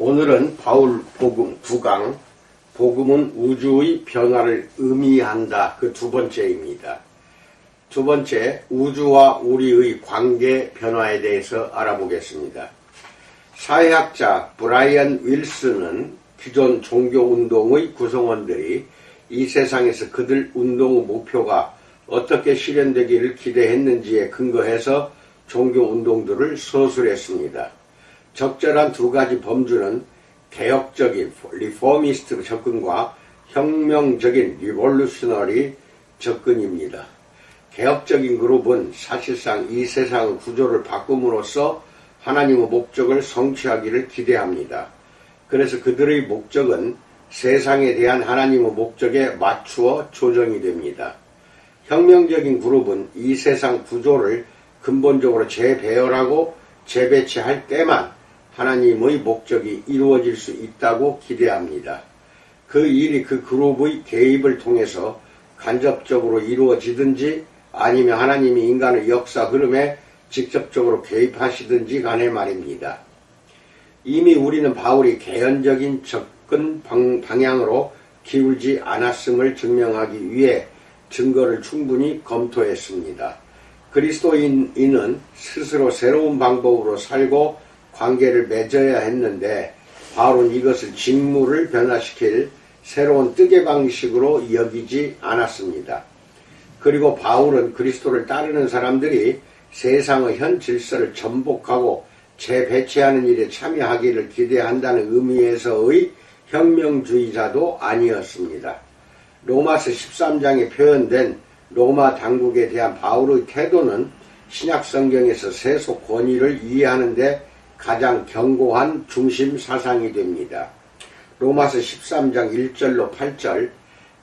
오늘은 바울 복음 9강 복음은 우주의 변화를 의미한다. 그 두 번째입니다. 두 번째, 우주와 우리의 관계 변화에 대해서 알아보겠습니다. 사회학자 브라이언 윌슨은 기존 종교운동의 구성원들이 이 세상에서 그들 운동의 목표가 어떻게 실현되기를 기대했는지에 근거해서 종교운동들을 서술했습니다. 적절한 두 가지 범주는 개혁적인 리포미스트 접근과 혁명적인 리볼루셔너리 접근입니다. 개혁적인 그룹은 사실상 이 세상의 구조를 바꿈으로써 하나님의 목적을 성취하기를 기대합니다. 그래서 그들의 목적은 세상에 대한 하나님의 목적에 맞추어 조정이 됩니다. 혁명적인 그룹은 이 세상 구조를 근본적으로 재배열하고 재배치할 때만 하나님의 목적이 이루어질 수 있다고 기대합니다. 그 일이 그 그룹의 개입을 통해서 간접적으로 이루어지든지 아니면 하나님이 인간의 역사 흐름에 직접적으로 개입하시든지 간에 말입니다. 이미 우리는 바울이 개연적인 접근 방향으로 기울지 않았음을 증명하기 위해 증거를 충분히 검토했습니다. 그리스도인은 스스로 새로운 방법으로 살고 관계를 맺어야 했는데 바울은 이것을 직무를 변화시킬 새로운 뜨개 방식으로 여기지 않았습니다. 그리고 바울은 그리스도를 따르는 사람들이 세상의 현 질서를 전복하고 재배치하는 일에 참여하기를 기대한다는 의미에서의 혁명주의자도 아니었습니다. 로마서 13장에 표현된 로마 당국에 대한 바울의 태도는 신약성경에서 세속 권위를 이해하는 데 가장 견고한 중심 사상이 됩니다. 로마서 13장 1절로 8절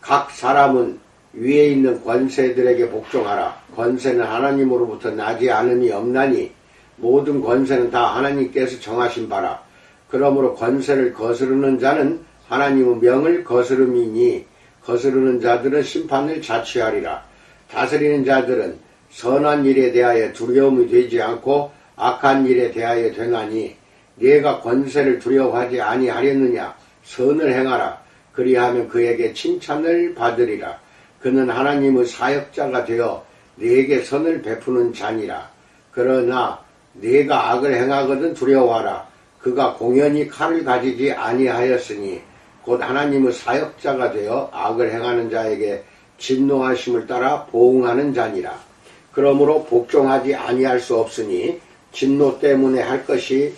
각 사람은 위에 있는 권세들에게 복종하라. 권세는 하나님으로부터 나지 않음이 없나니 모든 권세는 다 하나님께서 정하신 바라. 그러므로 권세를 거스르는 자는 하나님의 명을 거스름이니 거스르는 자들은 심판을 자취하리라. 다스리는 자들은 선한 일에 대하여 두려움이 되지 않고 악한 일에 대하여 되나니 네가 권세를 두려워하지 아니하렸느냐. 선을 행하라. 그리하면 그에게 칭찬을 받으리라. 그는 하나님의 사역자가 되어 네게 선을 베푸는 자니라. 그러나 네가 악을 행하거든 두려워하라. 그가 공연히 칼을 가지지 아니하였으니 곧 하나님의 사역자가 되어 악을 행하는 자에게 진노하심을 따라 보응하는 자니라. 그러므로 복종하지 아니할 수 없으니 진노 때문에 할 것이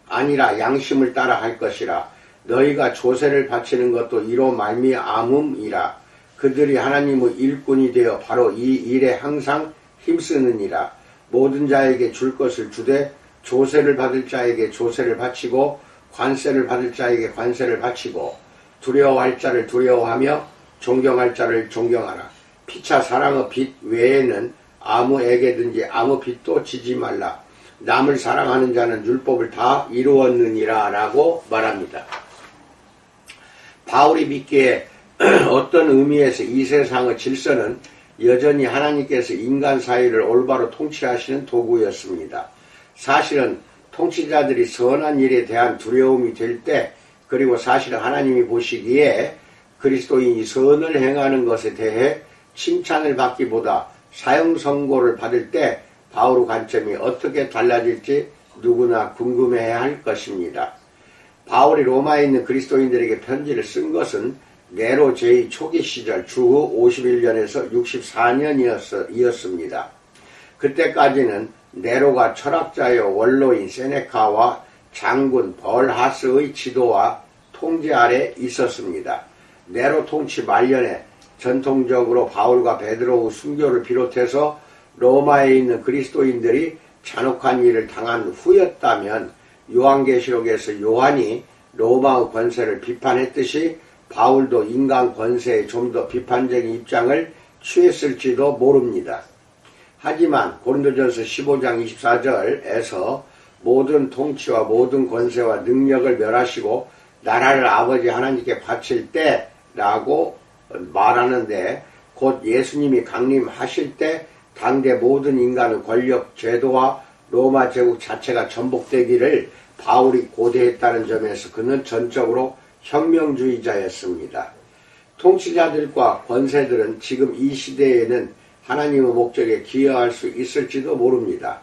아니라 양심을 따라 할 것이라. 너희가 조세를 바치는 것도 이로 말미암음이라. 그들이 하나님의 일꾼이 되어 바로 이 일에 항상 힘쓰느니라. 모든 자에게 줄 것을 주되 조세를 받을 자에게 조세를 바치고 관세를 받을 자에게 관세를 바치고 두려워할 자를 두려워하며 존경할 자를 존경하라. 피차 사랑의 빚 외에는 아무에게든지 아무 빚도 지지 말라. 남을 사랑하는 자는 율법을 다 이루었느니라 라고 말합니다. 바울이 믿기에 어떤 의미에서 이 세상의 질서는 여전히 하나님께서 인간 사회를 올바로 통치하시는 도구였습니다. 사실은 통치자들이 선한 일에 대한 두려움이 될 때, 그리고 사실은 하나님이 보시기에 그리스도인이 선을 행하는 것에 대해 칭찬을 받기보다 사형 선고를 받을 때 바울의 관점이 어떻게 달라질지 누구나 궁금해야 할 것입니다. 바울이 로마에 있는 그리스도인들에게 편지를 쓴 것은 네로 제2 초기 시절 주후 51년에서 64년이었습니다. 그때까지는 네로가 철학자여 원로인 세네카와 장군 벌하스의 지도와 통제 아래 있었습니다. 네로 통치 말년에 전통적으로 바울과 베드로의 순교를 비롯해서 로마에 있는 그리스도인들이 잔혹한 일을 당한 후였다면 요한계시록에서 요한이 로마의 권세를 비판했듯이 바울도 인간 권세에 좀 더 비판적인 입장을 취했을지도 모릅니다. 하지만 고린도전서 15장 24절에서 모든 통치와 모든 권세와 능력을 멸하시고 나라를 아버지 하나님께 바칠 때라고 말하는데 곧 예수님이 강림하실 때 당대 모든 인간의 권력 제도와 로마 제국 자체가 전복되기를 바울이 고대했다는 점에서 그는 전적으로 혁명주의자였습니다. 통치자들과 권세들은 지금 이 시대에는 하나님의 목적에 기여할 수 있을지도 모릅니다.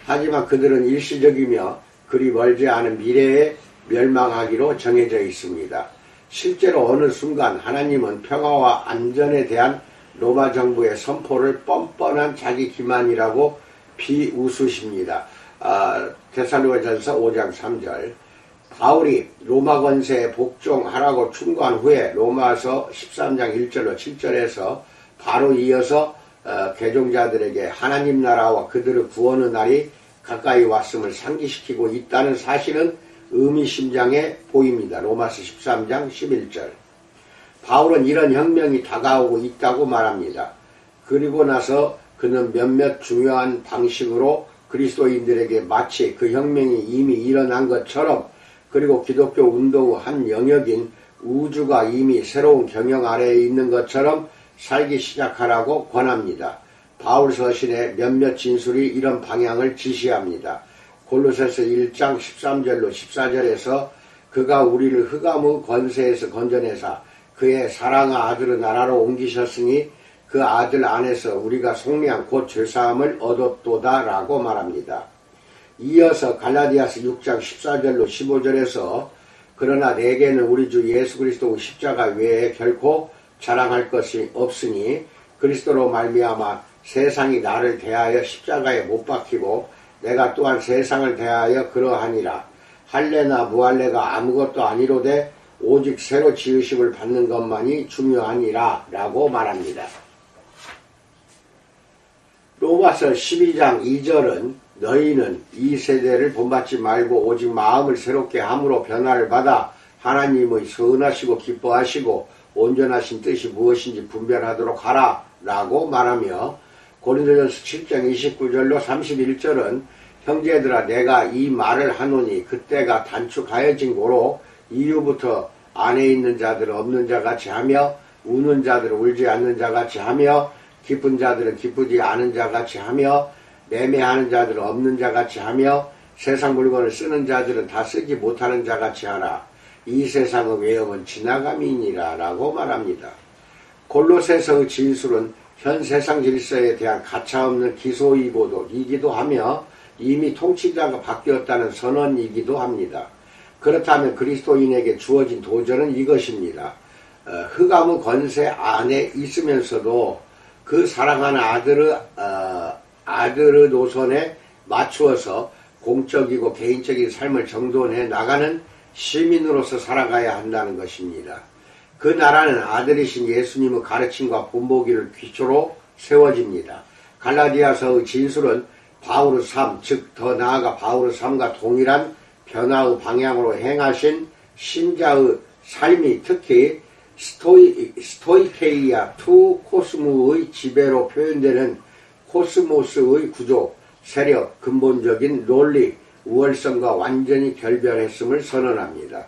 하지만 그들은 일시적이며 그리 멀지 않은 미래에 멸망하기로 정해져 있습니다. 실제로 어느 순간 하나님은 평화와 안전에 대한 로마 정부의 선포를 뻔뻔한 자기 기만이라고 비웃으십니다. 데살로니가전서 5장 3절. 바울이 로마 권세에 복종하라고 충고한 후에 로마서 13장 1절로 7절에서 바로 이어서 개종자들에게 하나님 나라와 그들의 구원의 날이 가까이 왔음을 상기시키고 있다는 사실은 의미심장해 보입니다. 로마서 13장 11절. 바울은 이런 혁명이 다가오고 있다고 말합니다. 그리고 나서 그는 몇몇 중요한 방식으로 그리스도인들에게 마치 그 혁명이 이미 일어난 것처럼, 그리고 기독교 운동의 한 영역인 우주가 이미 새로운 경영 아래에 있는 것처럼 살기 시작하라고 권합니다. 바울 서신의 몇몇 진술이 이런 방향을 지시합니다. 골로새서 1장 13절로 14절에서 그가 우리를 흑암의 권세에서 건져내사 그의 사랑의 아들의 나라로 옮기셨으니 그 아들 안에서 우리가 속량 곧 죄사함을 얻었도다 라고 말합니다. 이어서 갈라디아서 6장 14절로 15절에서 그러나 내게는 우리 주 예수 그리스도의 십자가 외에 결코 자랑할 것이 없으니 그리스도로 말미암아 세상이 나를 대하여 십자가에 못 박히고 내가 또한 세상을 대하여 그러하니라. 할례나 무할례가 아무것도 아니로되 오직 새로 지으심을 받는 것만이 중요하니라 라고 말합니다. 로마서 12장 2절은 너희는 이 세대를 본받지 말고 오직 마음을 새롭게 함으로 변화를 받아 하나님의 선하시고 기뻐하시고 온전하신 뜻이 무엇인지 분별하도록 하라 라고 말하며, 고린도전서 7장 29절로 31절은 형제들아 내가 이 말을 하노니 그때가 단축하여진 고로 이후부터 안에 있는 자들은 없는 자같이 하며 우는 자들은 울지 않는 자같이 하며 기쁜 자들은 기쁘지 않은 자같이 하며 매매하는 자들은 없는 자같이 하며 세상 물건을 쓰는 자들은 다 쓰지 못하는 자같이 하라. 이 세상의 외형은 지나감이니라 라고 말합니다. 골로새서의 진술은 현 세상 질서에 대한 가차없는 기소이기도 하며 이미 통치자가 바뀌었다는 선언이기도 합니다. 그렇다면 그리스도인에게 주어진 도전은 이것입니다. 흑암의 권세 안에 있으면서도 그 사랑하는 아들의 노선에 맞추어서 공적이고 개인적인 삶을 정돈해 나가는 시민으로서 살아가야 한다는 것입니다. 그 나라는 아들이신 예수님의 가르침과 본보기를 기초로 세워집니다. 갈라디아서의 진술은 바울의 삶, 즉 더 나아가 바울의 삶과 동일한 변화의 방향으로 행하신 신자의 삶이 특히 스토이케이아 투 코스모의 지배로 표현되는 코스모스의 구조, 세력, 근본적인 논리, 우월성과 완전히 결별했음을 선언합니다.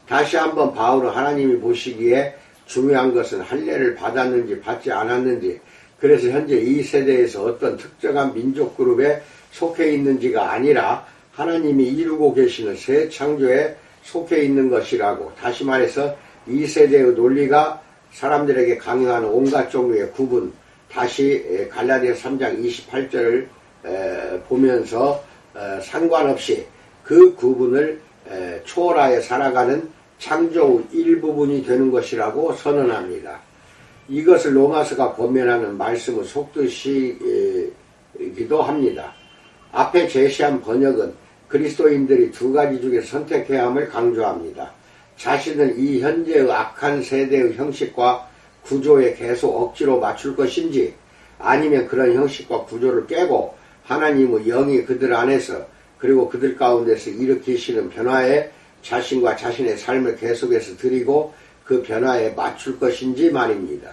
다시 한번 바울은 하나님이 보시기에 중요한 것은 할례를 받았는지 받지 않았는지, 그래서 현재 이 세대에서 어떤 특정한 민족 그룹에 속해 있는지가 아니라 하나님이 이루고 계시는 새 창조에 속해 있는 것이라고, 다시 말해서 이 세대의 논리가 사람들에게 강요하는 온갖 종류의 구분, 다시 갈라디아 3장 28절을 보면서 상관없이 그 구분을 초월하여 살아가는 창조의 일부분이 되는 것이라고 선언합니다. 이것을 로마서가 권면하는 말씀의 속뜻이기도 합니다. 앞에 제시한 번역은 그리스도인들이 두 가지 중에 선택해야 함을 강조합니다. 자신을 이 현재의 악한 세대의 형식과 구조에 계속 억지로 맞출 것인지, 아니면 그런 형식과 구조를 깨고 하나님의 영이 그들 안에서 그리고 그들 가운데서 일으키시는 변화에 자신과 자신의 삶을 계속해서 드리고 그 변화에 맞출 것인지 말입니다.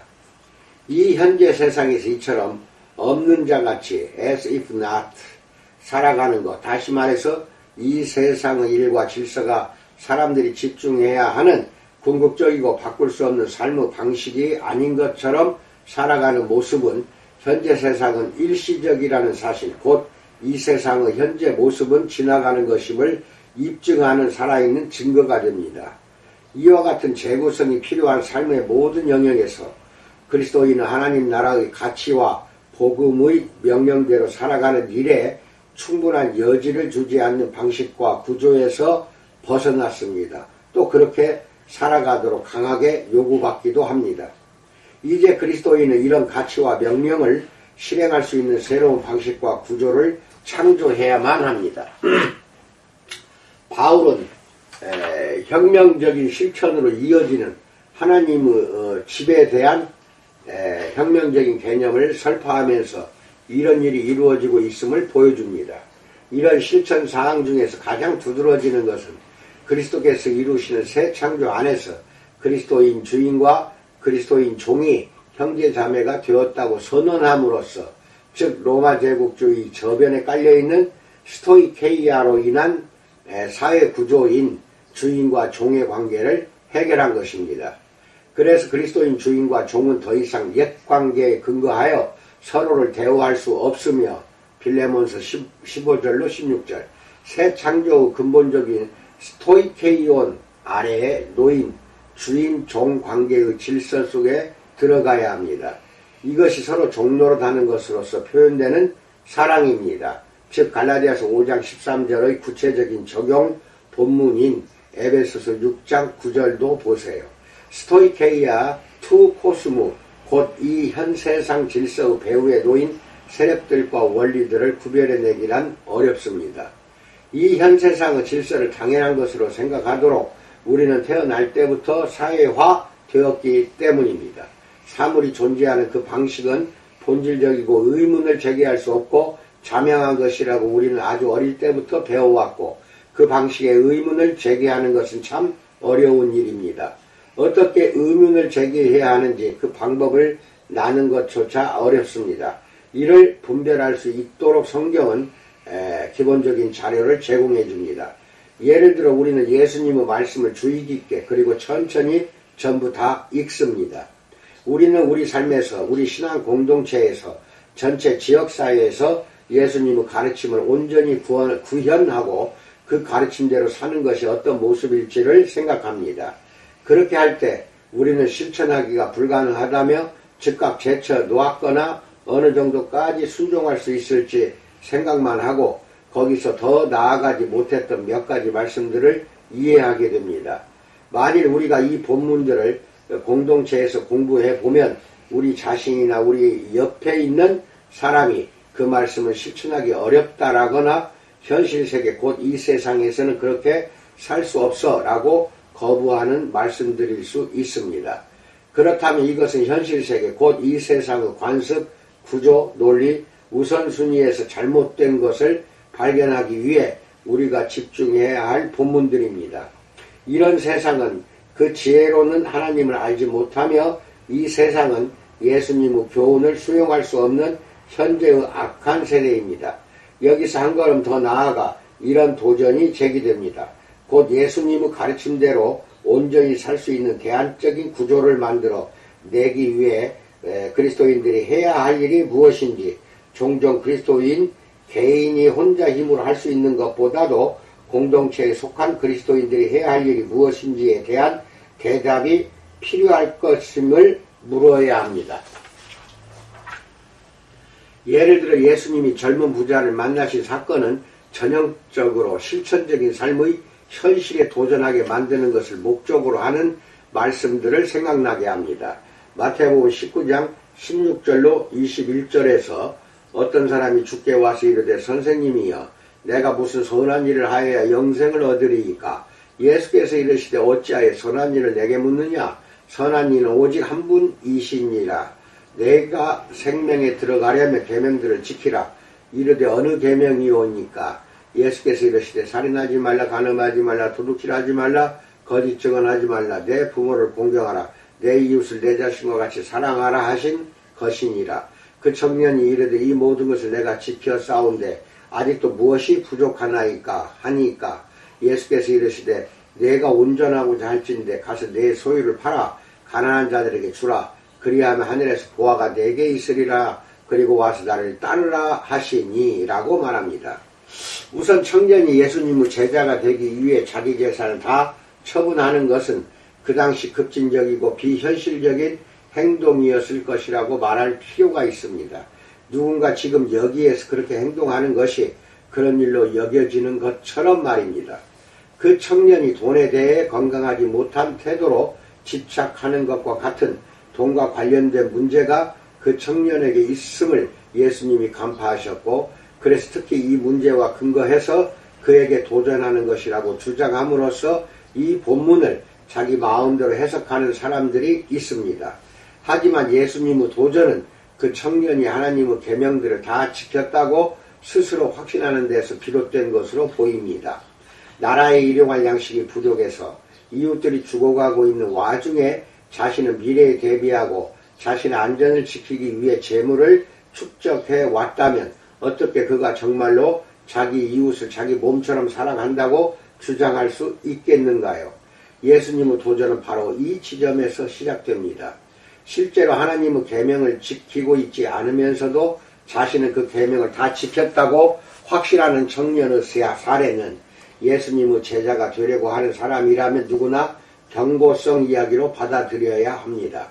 이 현재 세상에서 이처럼 없는 자같이 as if not 살아가는 것, 다시 말해서 이 세상의 일과 질서가 사람들이 집중해야 하는 궁극적이고 바꿀 수 없는 삶의 방식이 아닌 것처럼 살아가는 모습은 현재 세상은 일시적이라는 사실, 곧 이 세상의 현재 모습은 지나가는 것임을 입증하는 살아있는 증거가 됩니다. 이와 같은 재구성이 필요한 삶의 모든 영역에서 그리스도인은 하나님 나라의 가치와 복음의 명령대로 살아가는 일에 충분한 여지를 주지 않는 방식과 구조에서 벗어났습니다. 또 그렇게 살아가도록 강하게 요구받기도 합니다. 이제 그리스도인은 이런 가치와 명령을 실행할 수 있는 새로운 방식과 구조를 창조해야만 합니다. 바울은 혁명적인 실천으로 이어지는 하나님의 집에 대한 혁명적인 개념을 설파하면서 이런 일이 이루어지고 있음을 보여줍니다. 이런 실천 사항 중에서 가장 두드러지는 것은 그리스도께서 이루시는 새 창조 안에서 그리스도인 주인과 그리스도인 종이 형제 자매가 되었다고 선언함으로써, 즉 로마 제국주의 저변에 깔려있는 스토이케이아로 인한 사회 구조인 주인과 종의 관계를 해결한 것입니다. 그래서 그리스도인 주인과 종은 더 이상 옛 관계에 근거하여 서로를 대우할 수 없으며 빌레몬서 15절로 16절 새 창조의 근본적인 스토이케이온 아래에 놓인 주인-종 관계의 질서 속에 들어가야 합니다. 이것이 서로 종노릇하는 것으로서 표현되는 사랑입니다. 즉 갈라디아서 5장 13절의 구체적인 적용 본문인 에베소서 6장 9절도 보세요. 스토이케이아 투 코스무, 곧 이 현 세상 질서의 배후에 놓인 세력들과 원리들을 구별해내기란 어렵습니다. 이 현 세상의 질서를 당연한 것으로 생각하도록 우리는 태어날 때부터 사회화되었기 때문입니다. 사물이 존재하는 그 방식은 본질적이고 의문을 제기할 수 없고 자명한 것이라고 우리는 아주 어릴 때부터 배워왔고, 그 방식의 의문을 제기하는 것은 참 어려운 일입니다. 어떻게 의문을 제기해야 하는지 그 방법을 나는 것조차 어렵습니다. 이를 분별할 수 있도록 성경은 기본적인 자료를 제공해 줍니다. 예를 들어 우리는 예수님의 말씀을 주의 깊게 그리고 천천히 전부 다 읽습니다. 우리는 우리 삶에서, 우리 신앙 공동체에서, 전체 지역사회에서 예수님의 가르침을 온전히 구현하고 그 가르침대로 사는 것이 어떤 모습일지를 생각합니다. 그렇게 할 때 우리는 실천하기가 불가능하다며 즉각 제쳐 놓았거나 어느 정도까지 순종할 수 있을지 생각만 하고 거기서 더 나아가지 못했던 몇 가지 말씀들을 이해하게 됩니다. 만일 우리가 이 본문들을 공동체에서 공부해 보면 우리 자신이나 우리 옆에 있는 사람이 그 말씀을 실천하기 어렵다라거나 현실세계 곧 이 세상에서는 그렇게 살 수 없어 라고 거부하는 말씀들일 수 있습니다. 그렇다면 이것은 현실세계 곧 이 세상의 관습, 구조, 논리, 우선순위에서 잘못된 것을 발견하기 위해 우리가 집중해야 할 본문들입니다. 이런 세상은 그 지혜로는 하나님을 알지 못하며 이 세상은 예수님의 교훈을 수용할 수 없는 현재의 악한 세대입니다. 여기서 한 걸음 더 나아가 이런 도전이 제기됩니다. 곧 예수님의 가르침대로 온전히 살 수 있는 대안적인 구조를 만들어 내기 위해 그리스도인들이 해야 할 일이 무엇인지, 종종 그리스도인 개인이 혼자 힘으로 할 수 있는 것보다도 공동체에 속한 그리스도인들이 해야 할 일이 무엇인지에 대한 대답이 필요할 것임을 물어야 합니다. 예를 들어 예수님이 젊은 부자를 만나신 사건은 전형적으로 실천적인 삶의 현실에 도전하게 만드는 것을 목적으로 하는 말씀들을 생각나게 합니다. 마태복음 19장 16절로 21절에서 어떤 사람이 주께 와서 이르되 선생님이여 내가 무슨 선한 일을 하여야 영생을 얻으리이까? 예수께서 이르시되 어찌하여 선한 일을 내게 묻느냐? 선한 이는 오직 한 분이시니라. 내가 생명에 들어가려면 계명들을 지키라. 이르되 어느 계명이오니까? 예수께서 이르시되 살인하지 말라, 간음하지 말라, 도둑질하지 말라, 거짓 증언하지 말라, 내 부모를 공경하라, 내 이웃을 내 자신과 같이 사랑하라 하신 것이니라. 그 청년이 이르되 이 모든 것을 내가 지켜 싸운데 아직도 무엇이 부족하나이까 하니까 예수께서 이르시되 내가 온전하고자 할진대 가서 내 소유를 팔아 가난한 자들에게 주라. 그리하면 하늘에서 보화가 내게 있으리라. 그리고 와서 나를 따르라 하시니 라고 말합니다. 우선 청년이 예수님의 제자가 되기 위해 자기 재산을 다 처분하는 것은 그 당시 급진적이고 비현실적인 행동이었을 것이라고 말할 필요가 있습니다. 누군가 지금 여기에서 그렇게 행동하는 것이 그런 일로 여겨지는 것처럼 말입니다. 그 청년이 돈에 대해 건강하지 못한 태도로 집착하는 것과 같은 돈과 관련된 문제가 그 청년에게 있음을 예수님이 간파하셨고, 그래서 특히 이 문제와 근거해서 그에게 도전하는 것이라고 주장함으로써 이 본문을 자기 마음대로 해석하는 사람들이 있습니다. 하지만 예수님의 도전은 그 청년이 하나님의 계명들을 다 지켰다고 스스로 확신하는 데서 비롯된 것으로 보입니다. 나라에 일용할 양식이 부족해서 이웃들이 죽어가고 있는 와중에 자신은 미래에 대비하고 자신의 안전을 지키기 위해 재물을 축적해 왔다면 어떻게 그가 정말로 자기 이웃을 자기 몸처럼 사랑한다고 주장할 수 있겠는가요? 예수님의 도전은 바로 이 지점에서 시작됩니다. 실제로 하나님의 계명을 지키고 있지 않으면서도 자신은 그 계명을 다 지켰다고 확신하는 청년의 사례는 예수님의 제자가 되려고 하는 사람이라면 누구나 경고성 이야기로 받아들여야 합니다.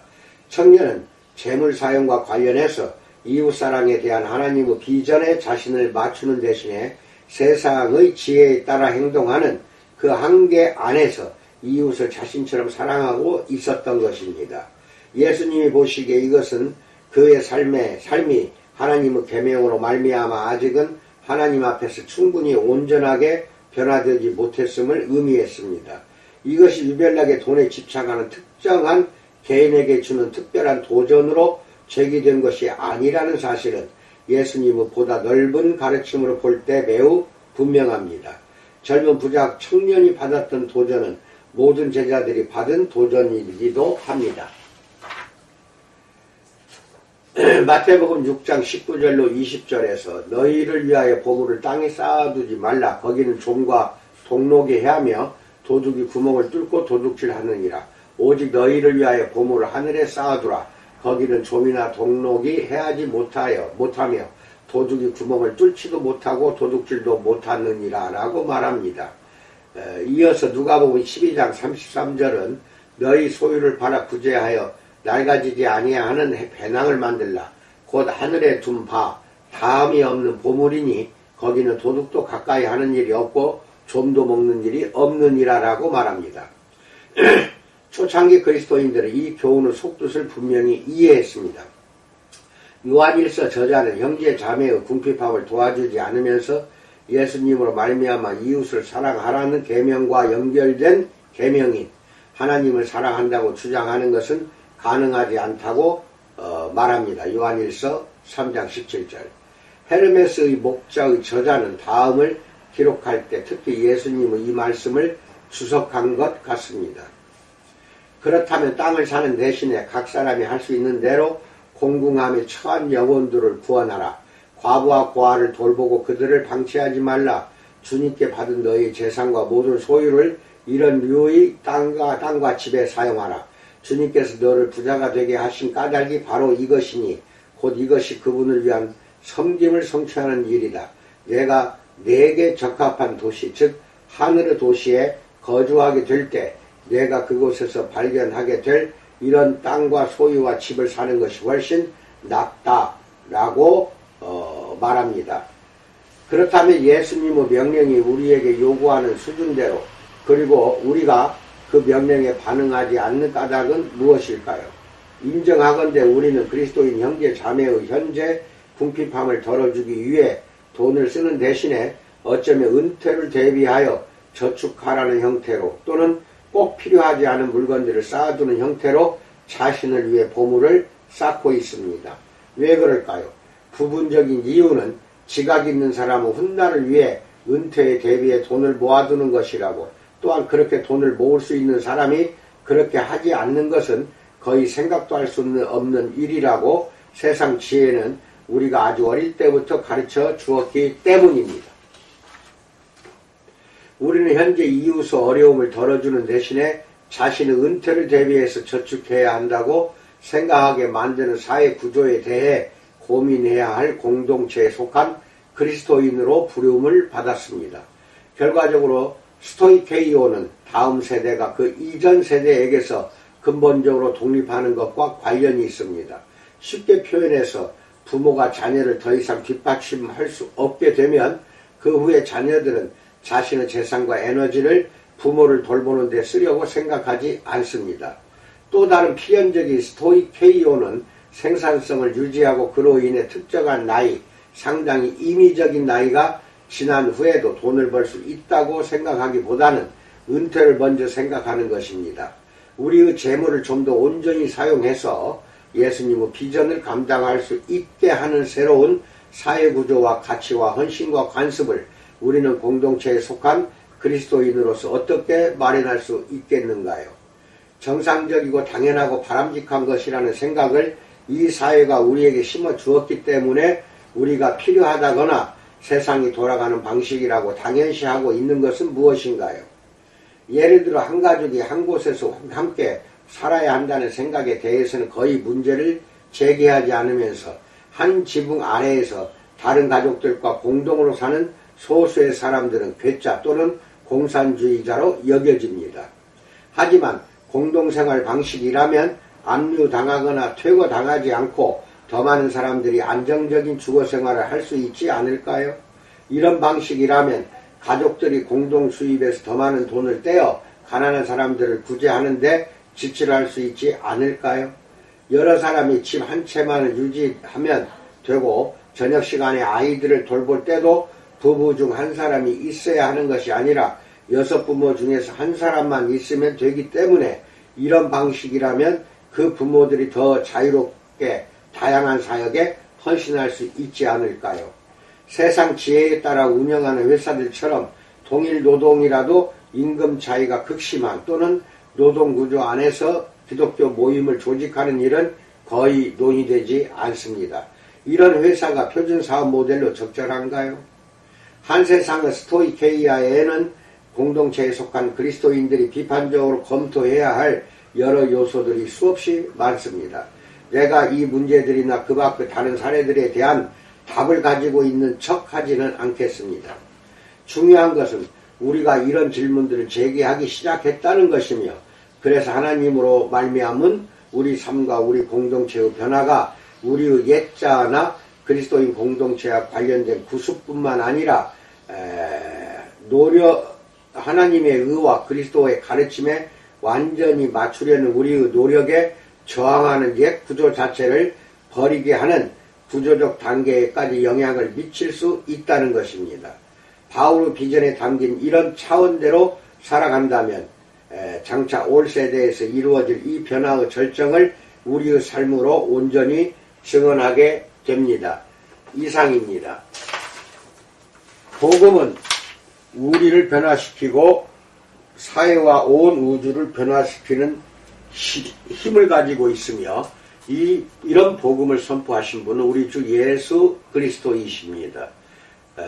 청년은 재물 사용과 관련해서 이웃사랑에 대한 하나님의 비전에 자신을 맞추는 대신에 세상의 지혜에 따라 행동하는 그 한계 안에서 이웃을 자신처럼 사랑하고 있었던 것입니다. 예수님이 보시기에 이것은 그의 삶이 하나님의 계명으로 말미암아 아직은 하나님 앞에서 충분히 온전하게 변화되지 못했음을 의미했습니다. 이것이 유별나게 돈에 집착하는 특정한 개인에게 주는 특별한 도전으로 제기된 것이 아니라는 사실은 예수님의 보다 넓은 가르침으로 볼 때 매우 분명합니다. 젊은 부자 청년이 받았던 도전은 모든 제자들이 받은 도전이기도 합니다. 마태복음 6장 19절로 20절에서 너희를 위하여 보물을 땅에 쌓아두지 말라. 거기는 좀과 동록이 해하며 도둑이 구멍을 뚫고 도둑질하느니라. 오직 너희를 위하여 보물을 하늘에 쌓아두라. 거기는 좀이나 동록이 해하지 못하며 도둑이 구멍을 뚫지도 못하고 도둑질도 못하느니라 라고 말합니다. 이어서 누가복음 12장 33절은 너희 소유를 팔아 구제하여 낡아지지 아니하는 배낭을 만들라. 곧 하늘에 둔 바 다음이 없는 보물이니 거기는 도둑도 가까이 하는 일이 없고 좀도 먹는 일이 없느니라 라고 말합니다. 초창기 그리스도인들은 이 교훈의 속뜻을 분명히 이해했습니다. 요한일서 저자는 형제 자매의 궁핍함을 도와주지 않으면서 예수님으로 말미암아 이웃을 사랑하라는 계명과 연결된 계명인 하나님을 사랑한다고 주장하는 것은 가능하지 않다고 말합니다. 요한일서 3장 17절. 헤르메스의 목자의 저자는 다음을 기록할 때 특히 예수님의 이 말씀을 주석한 것 같습니다. 그렇다면 땅을 사는 대신에 각 사람이 할 수 있는 대로 공궁함에 처한 영혼들을 구원하라. 과부와 고아를 돌보고 그들을 방치하지 말라. 주님께 받은 너희 재산과 모든 소유를 이런 류의 땅과 집에 사용하라. 주님께서 너를 부자가 되게 하신 까닭이 바로 이것이니 곧 이것이 그분을 위한 섬김을 성취하는 일이다. 내가 내게 적합한 도시 즉 하늘의 도시에 거주하게 될 때 내가 그곳에서 발견하게 될 이런 땅과 소유와 집을 사는 것이 훨씬 낫다라고 말합니다. 그렇다면 예수님의 명령이 우리에게 요구하는 수준대로 그리고 우리가 그 명령에 반응하지 않는 까닭은 무엇일까요? 인정하건대 우리는 그리스도인 형제 자매의 현재 궁핍함을 덜어주기 위해 돈을 쓰는 대신에 어쩌면 은퇴를 대비하여 저축하라는 형태로 또는 꼭 필요하지 않은 물건들을 쌓아두는 형태로 자신을 위해 보물을 쌓고 있습니다. 왜 그럴까요? 부분적인 이유는 지각 있는 사람은 훗날을 위해 은퇴에 대비해 돈을 모아두는 것이라고, 또한 그렇게 돈을 모을 수 있는 사람이 그렇게 하지 않는 것은 거의 생각도 할 수 없는 일이라고 세상 지혜는 우리가 아주 어릴 때부터 가르쳐 주었기 때문입니다. 우리는 현재 이웃의 어려움을 덜어주는 대신에 자신의 은퇴를 대비해서 저축해야 한다고 생각하게 만드는 사회 구조에 대해 고민해야 할 공동체에 속한 그리스도인으로 부름을 받았습니다. 결과적으로 스토이케이오는 다음 세대가 그 이전 세대에게서 근본적으로 독립하는 것과 관련이 있습니다. 쉽게 표현해서 부모가 자녀를 더 이상 뒷받침할 수 없게 되면 그 후에 자녀들은 자신의 재산과 에너지를 부모를 돌보는 데 쓰려고 생각하지 않습니다. 또 다른 필연적인 스토이케이오는 생산성을 유지하고 그로 인해 특정한 나이, 상당히 임의적인 나이가 지난 후에도 돈을 벌 수 있다고 생각하기보다는 은퇴를 먼저 생각하는 것입니다. 우리의 재물을 좀 더 온전히 사용해서 예수님의 비전을 감당할 수 있게 하는 새로운 사회구조와 가치와 헌신과 관습을 우리는 공동체에 속한 그리스도인으로서 어떻게 마련할 수 있겠는가요? 정상적이고 당연하고 바람직한 것이라는 생각을 이 사회가 우리에게 심어 주었기 때문에 우리가 필요하다거나 세상이 돌아가는 방식이라고 당연시하고 있는 것은 무엇인가요? 예를 들어 한 가족이 한 곳에서 함께 살아야 한다는 생각에 대해서는 거의 문제를 제기하지 않으면서 한 지붕 아래에서 다른 가족들과 공동으로 사는 소수의 사람들은 괴짜 또는 공산주의자로 여겨집니다. 하지만 공동생활 방식이라면 압류당하거나 퇴거당하지 않고 더 많은 사람들이 안정적인 주거생활을 할 수 있지 않을까요? 이런 방식이라면 가족들이 공동 수입에서 더 많은 돈을 떼어 가난한 사람들을 구제하는데 지출할 수 있지 않을까요? 여러 사람이 집 한 채만을 유지하면 되고 저녁 시간에 아이들을 돌볼 때도 부부 중 한 사람이 있어야 하는 것이 아니라 6부모 중에서 한 사람만 있으면 되기 때문에 이런 방식이라면 그 부모들이 더 자유롭게 다양한 사역에 헌신할 수 있지 않을까요? 세상 지혜에 따라 운영하는 회사들처럼 동일 노동이라도 임금 차이가 극심한 또는 노동구조 안에서 기독교 모임을 조직하는 일은 거의 논의되지 않습니다. 이런 회사가 표준사업 모델로 적절한가요? 한 세상의 스토이케이아에는 공동체에 속한 그리스도인들이 비판적으로 검토해야 할 여러 요소들이 수없이 많습니다. 내가 이 문제들이나 그 밖의 다른 사례들에 대한 답을 가지고 있는 척 하지는 않겠습니다. 중요한 것은 우리가 이런 질문들을 제기하기 시작했다는 것이며 그래서 하나님으로 말미암은 우리 삶과 우리 공동체의 변화가 우리의 옛자나 그리스도인 공동체와 관련된 구습뿐만 아니라 하나님의 의와 그리스도의 가르침에 완전히 맞추려는 우리의 노력에 저항하는 옛 구조 자체를 버리게 하는 구조적 단계에까지 영향을 미칠 수 있다는 것입니다. 바울의 비전에 담긴 이런 차원대로 살아간다면 장차 올 세대에서 이루어질 이 변화의 절정을 우리의 삶으로 온전히 증언하게 됩니다. 이상입니다. 복음은 우리를 변화시키고 사회와 온 우주를 변화시키는 힘을 가지고 있으며 이런 복음을 선포하신 분은 우리 주 예수 그리스도이십니다.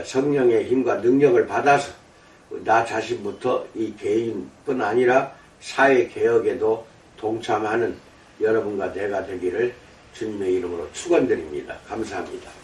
성령의 힘과 능력을 받아서 나 자신부터 이 개인뿐 아니라 사회 개혁에도 동참하는 여러분과 내가 되기를 주님의 이름으로 축원드립니다. 감사합니다.